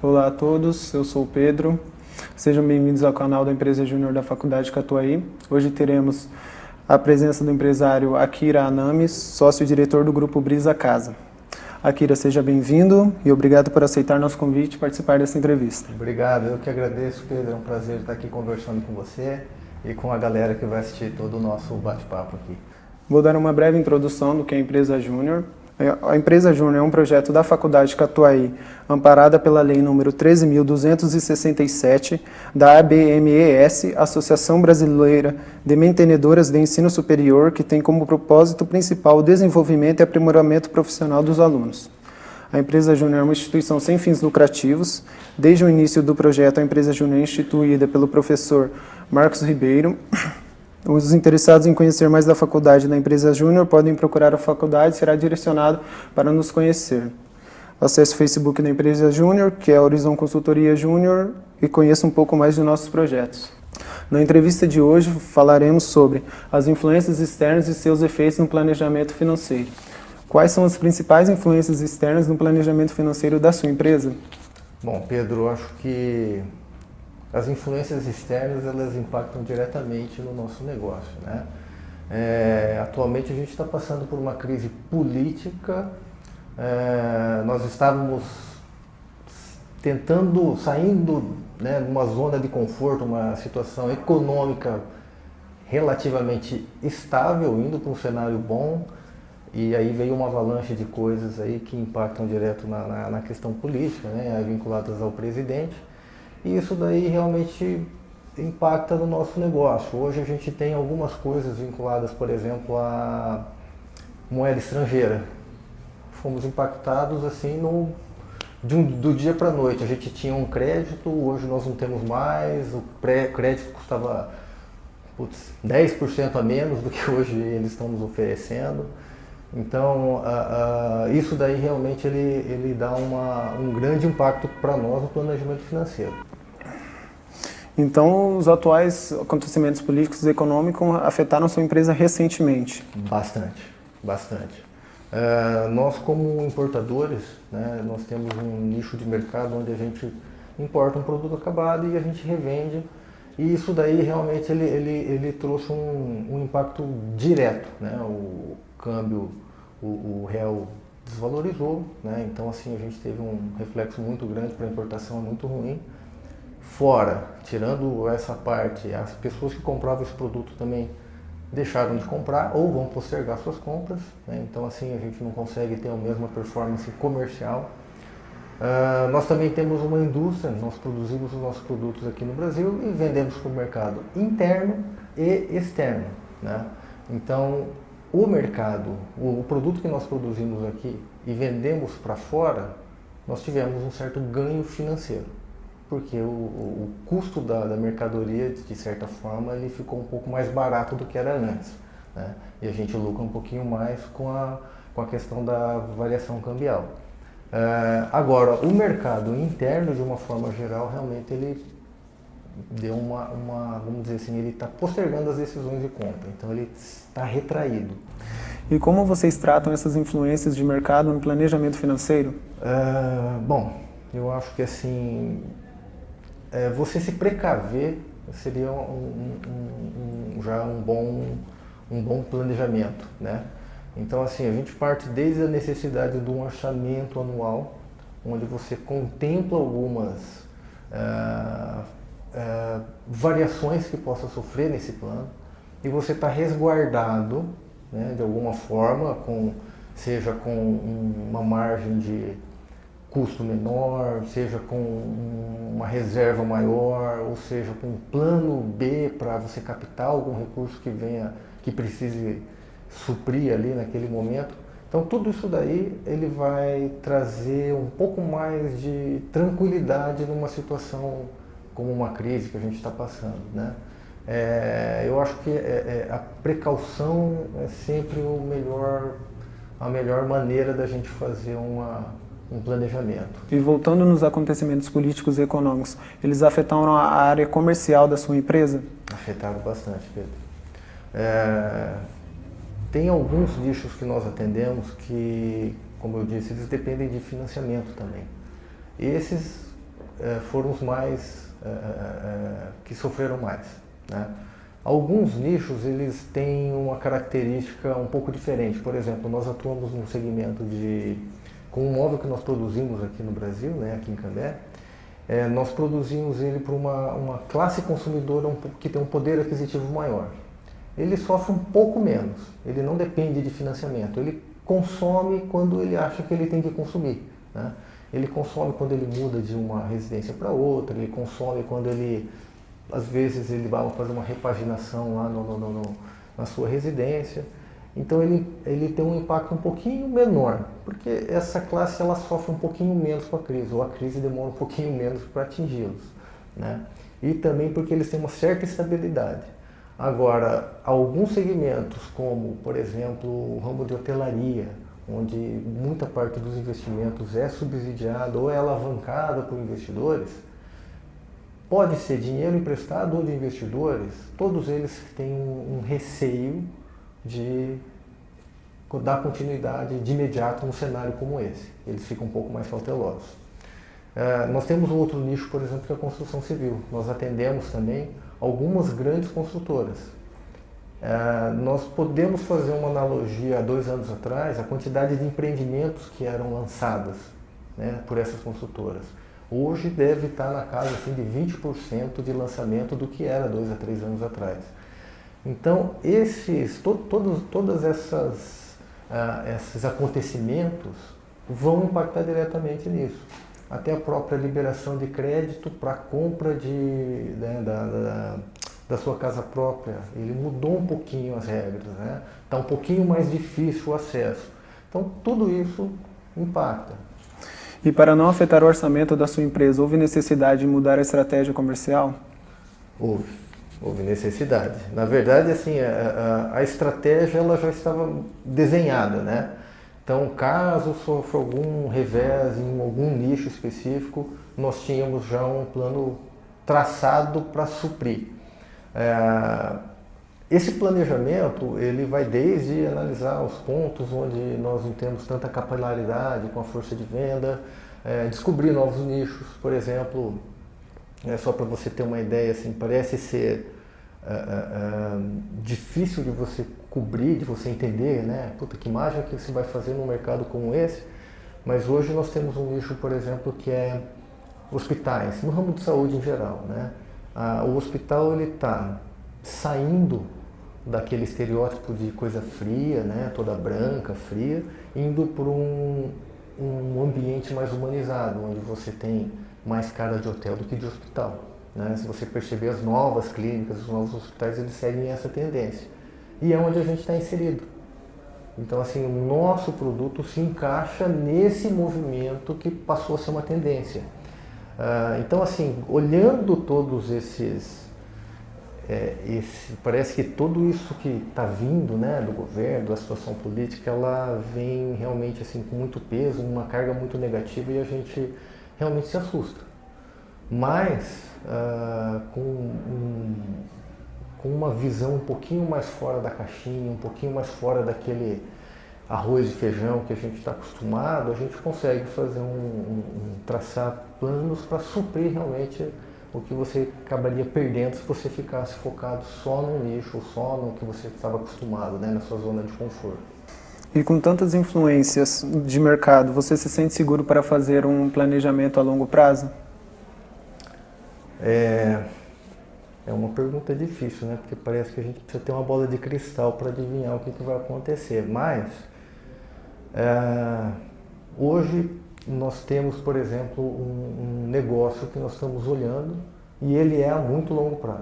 Olá a todos, eu sou o Pedro. Sejam bem-vindos ao canal da Empresa Júnior da Faculdade Catuaí. Hoje teremos a presença do empresário Akira Anamis, sócio-diretor do Grupo Brisa Casa. Akira, seja bem-vindo e obrigado por aceitar nosso convite e participar dessa entrevista. Obrigado, eu que agradeço, Pedro. É um prazer estar aqui conversando com você e com a galera que vai assistir todo o nosso bate-papo aqui. Vou dar uma breve introdução do que é a Empresa Júnior. A Empresa Júnior é um projeto da Faculdade Catuaí, amparada pela Lei nº 13.267, da ABMES, Associação Brasileira de Mantenedoras de Ensino Superior, que tem como propósito principal o desenvolvimento e aprimoramento profissional dos alunos. A Empresa Júnior é uma instituição sem fins lucrativos. Desde o início do projeto, a Empresa Júnior é instituída pelo professor Marcos Ribeiro. Os interessados em conhecer mais da faculdade da Empresa Júnior podem procurar a faculdade, será direcionado para nos conhecer. Acesse o Facebook da Empresa Júnior, que é a Horizon Consultoria Júnior, e conheça um pouco mais de nossos projetos. Na entrevista de hoje falaremos sobre as influências externas e seus efeitos no planejamento financeiro. Quais são as principais influências externas no planejamento financeiro da sua empresa? Bom, Pedro, eu acho que as influências externas, elas impactam diretamente no nosso negócio, né? Atualmente a gente está passando por uma crise política, nós estávamos saindo, né, de uma zona de conforto, uma situação econômica relativamente estável, indo para um cenário bom, e aí veio uma avalanche de coisas aí que impactam direto na questão política, né, vinculadas ao presidente. E isso daí realmente impacta no nosso negócio. Hoje a gente tem algumas coisas vinculadas, por exemplo, à moeda estrangeira. Fomos impactados assim do dia para a noite. A gente tinha um crédito, hoje nós não temos mais. O crédito custava 10% a menos do que hoje eles estão nos oferecendo. Então, isso daí realmente ele dá um grande impacto para nós no planejamento financeiro. Então, os atuais acontecimentos políticos e econômicos afetaram sua empresa recentemente? Bastante. Nós, como importadores, né, nós temos um nicho de mercado onde a gente importa um produto acabado e a gente revende. E isso daí realmente ele trouxe um impacto direto, né? O câmbio, o real desvalorizou, né? Então assim a gente teve um reflexo muito grande para a importação, muito ruim. Fora, tirando essa parte, as pessoas que compravam esse produto também deixaram de comprar ou vão postergar suas compras, né? Então assim a gente não consegue ter a mesma performance comercial. Nós também temos uma indústria, nós produzimos os nossos produtos aqui no Brasil e vendemos para o mercado interno e externo, né? Então o mercado, o produto que nós produzimos aqui e vendemos para fora, nós tivemos um certo ganho financeiro, porque o custo da mercadoria, de certa forma, ele ficou um pouco mais barato do que era antes, né? E a gente lucra um pouquinho mais com a questão da variação cambial. Agora, o mercado interno, de uma forma geral, realmente ele deu vamos dizer assim, ele está postergando as decisões de compra, então ele está retraído. E como vocês tratam essas influências de mercado no planejamento financeiro? Bom, eu acho que assim, você se precaver seria já um bom planejamento, né? Então assim, a gente parte desde a necessidade de um orçamento anual, onde você contempla algumas variações que possa sofrer nesse plano, e você está resguardado, né, de alguma forma, seja com uma margem de custo menor, seja com uma reserva maior, ou seja com um plano B para você captar algum recurso que precise suprir ali naquele momento. Então tudo isso daí ele vai trazer um pouco mais de tranquilidade numa situação como uma crise que a gente está passando, né? Eu acho que a precaução é sempre a melhor maneira da gente fazer um planejamento. E voltando nos acontecimentos políticos e econômicos, eles afetaram a área comercial da sua empresa? Afetaram bastante, Pedro. Tem alguns nichos que nós atendemos que, como eu disse, eles dependem de financiamento também. Esses foram os mais que sofreram mais, né? Alguns nichos eles têm uma característica um pouco diferente. Por exemplo, nós atuamos no segmento com um móvel que nós produzimos aqui no Brasil, né, aqui em Cambé, nós produzimos ele para uma classe consumidora que tem um poder aquisitivo maior. Ele sofre um pouco menos, ele não depende de financiamento, ele consome quando ele acha que ele tem que consumir, né? Ele consome quando ele muda de uma residência para outra, ele consome quando às vezes ele vai fazer uma repaginação lá na sua residência. Então ele tem um impacto um pouquinho menor, porque essa classe ela sofre um pouquinho menos com a crise, ou a crise demora um pouquinho menos para atingi-los, né? E também porque eles têm uma certa estabilidade. Agora, alguns segmentos, como por exemplo o ramo de hotelaria, onde muita parte dos investimentos é subsidiada ou é alavancada por investidores, pode ser dinheiro emprestado ou de investidores, todos eles têm um receio de dar continuidade de imediato num cenário como esse. Eles ficam um pouco mais cautelosos. Nós temos um outro nicho, por exemplo, que é a construção civil. Nós atendemos também algumas grandes construtoras. Nós podemos fazer uma analogia há 2 anos atrás, a quantidade de empreendimentos que eram lançadas, né, por essas construtoras. Hoje deve estar na casa assim, de 20% de lançamento do que era 2 a 3 anos atrás. Então, todos esses acontecimentos vão impactar diretamente nisso. Até a própria liberação de crédito para a compra da sua casa própria, ele mudou um pouquinho as regras, né? Está um pouquinho mais difícil o acesso. Então, tudo isso impacta. E para não afetar o orçamento da sua empresa, houve necessidade de mudar a estratégia comercial? Houve necessidade. Na verdade, assim, a estratégia ela já estava desenhada, né? Então, caso sofra algum revés em algum nicho específico, nós tínhamos já um plano traçado para suprir. Esse planejamento ele vai desde analisar os pontos onde nós não temos tanta capilaridade com a força de venda, descobrir novos nichos, por exemplo, só para você ter uma ideia, assim, parece ser difícil de você cobrir, de você entender, né? Puta, que mágica que você vai fazer num mercado como esse, mas hoje nós temos um nicho, por exemplo, que é hospitais, no ramo de saúde em geral, né? O hospital ele está saindo daquele estereótipo de coisa fria, né, toda branca, fria, indo para um ambiente mais humanizado, onde você tem mais cara de hotel do que de hospital, né? Se você perceber, as novas clínicas, os novos hospitais, eles seguem essa tendência. E é onde a gente está inserido. Então, assim, o nosso produto se encaixa nesse movimento que passou a ser uma tendência. Então, assim, olhando todos parece que tudo isso que está vindo, né, do governo, da situação política, ela vem realmente assim, com muito peso, uma carga muito negativa e a gente realmente se assusta. Mas com uma visão um pouquinho mais fora da caixinha, um pouquinho mais fora daquele arroz e feijão que a gente está acostumado, a gente consegue fazer traçar planos para suprir realmente o que você acabaria perdendo se você ficasse focado só no nicho, só no que você estava acostumado, né, na sua zona de conforto. E com tantas influências de mercado, você se sente seguro para fazer um planejamento a longo prazo? É uma pergunta difícil, né, porque parece que a gente precisa ter uma bola de cristal para adivinhar o que vai acontecer, mas hoje nós temos, por exemplo, um negócio que nós estamos olhando e ele é a muito longo prazo.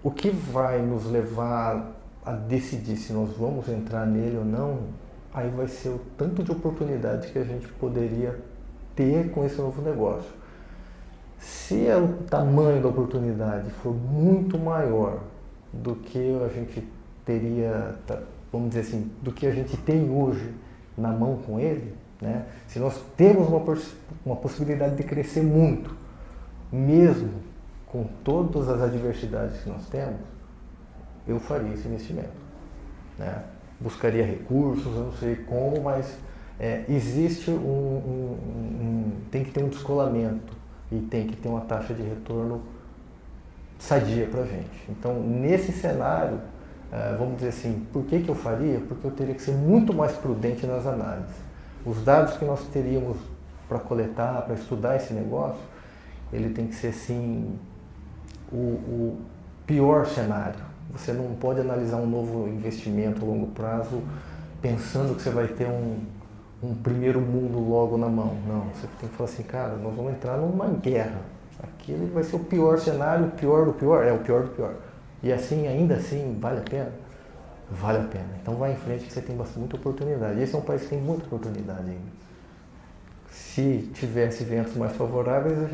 O que vai nos levar a decidir se nós vamos entrar nele ou não, aí vai ser o tanto de oportunidade que a gente poderia ter com esse novo negócio. Se o tamanho da oportunidade for muito maior do que a gente teria, vamos dizer assim, do que a gente tem hoje na mão com ele, né? Se nós temos uma possibilidade de crescer muito, mesmo com todas as adversidades que nós temos, eu faria esse investimento, né? Buscaria recursos, eu não sei como, mas existe tem que ter um descolamento e tem que ter uma taxa de retorno sadia para a gente. Então, nesse cenário, vamos dizer assim, por que eu faria? Porque eu teria que ser muito mais prudente nas análises. Os dados que nós teríamos para coletar, para estudar esse negócio, ele tem que ser, sim, o pior cenário. Você não pode analisar um novo investimento a longo prazo pensando que você vai ter um primeiro mundo logo na mão. Não, você tem que falar assim, cara, nós vamos entrar numa guerra. Aquele vai ser o pior cenário, o pior do pior, o pior do pior. E assim, ainda assim, vale a pena? Vale a pena. Então vai em frente que você tem muita oportunidade. Esse é um país que tem muita oportunidade ainda. Se tivesse ventos mais favoráveis, acho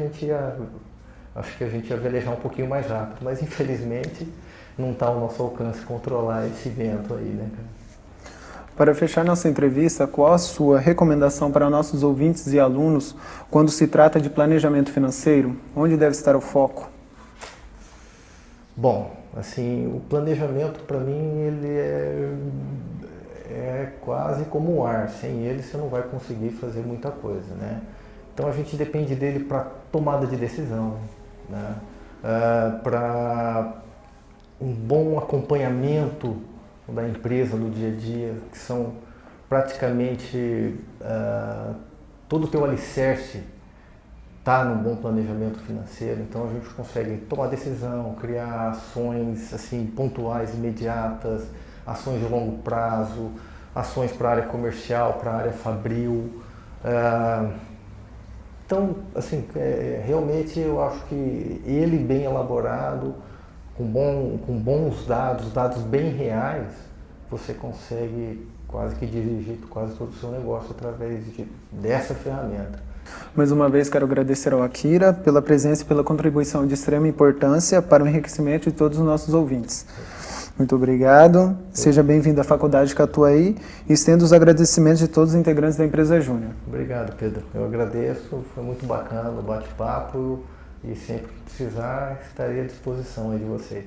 que a gente ia velejar um pouquinho mais rápido. Mas infelizmente não está ao nosso alcance controlar esse vento aí, né, cara? Para fechar nossa entrevista, qual a sua recomendação para nossos ouvintes e alunos quando se trata de planejamento financeiro? Onde deve estar o foco? Bom, assim, o planejamento para mim ele é quase como o ar. Sem ele você não vai conseguir fazer muita coisa, né? Então a gente depende dele para tomada de decisão, né? Para um bom acompanhamento da empresa no dia a dia, que são praticamente todo o teu alicerce está num bom planejamento financeiro. Então a gente consegue tomar decisão, criar ações assim pontuais, imediatas, ações de longo prazo, ações para a área comercial, para a área fabril. Então, assim, realmente eu acho que ele bem elaborado, com bons dados bem reais, você consegue quase que dirigir quase todo o seu negócio através dessa ferramenta. Mais uma vez quero agradecer ao Akira pela presença e pela contribuição de extrema importância para o enriquecimento de todos os nossos ouvintes. Muito obrigado, seja bem-vindo à Faculdade Catuaí e estendo os agradecimentos de todos os integrantes da empresa Júnior. Obrigado, Pedro. Eu agradeço, foi muito bacana o bate-papo e sempre que precisar estarei à disposição aí de vocês.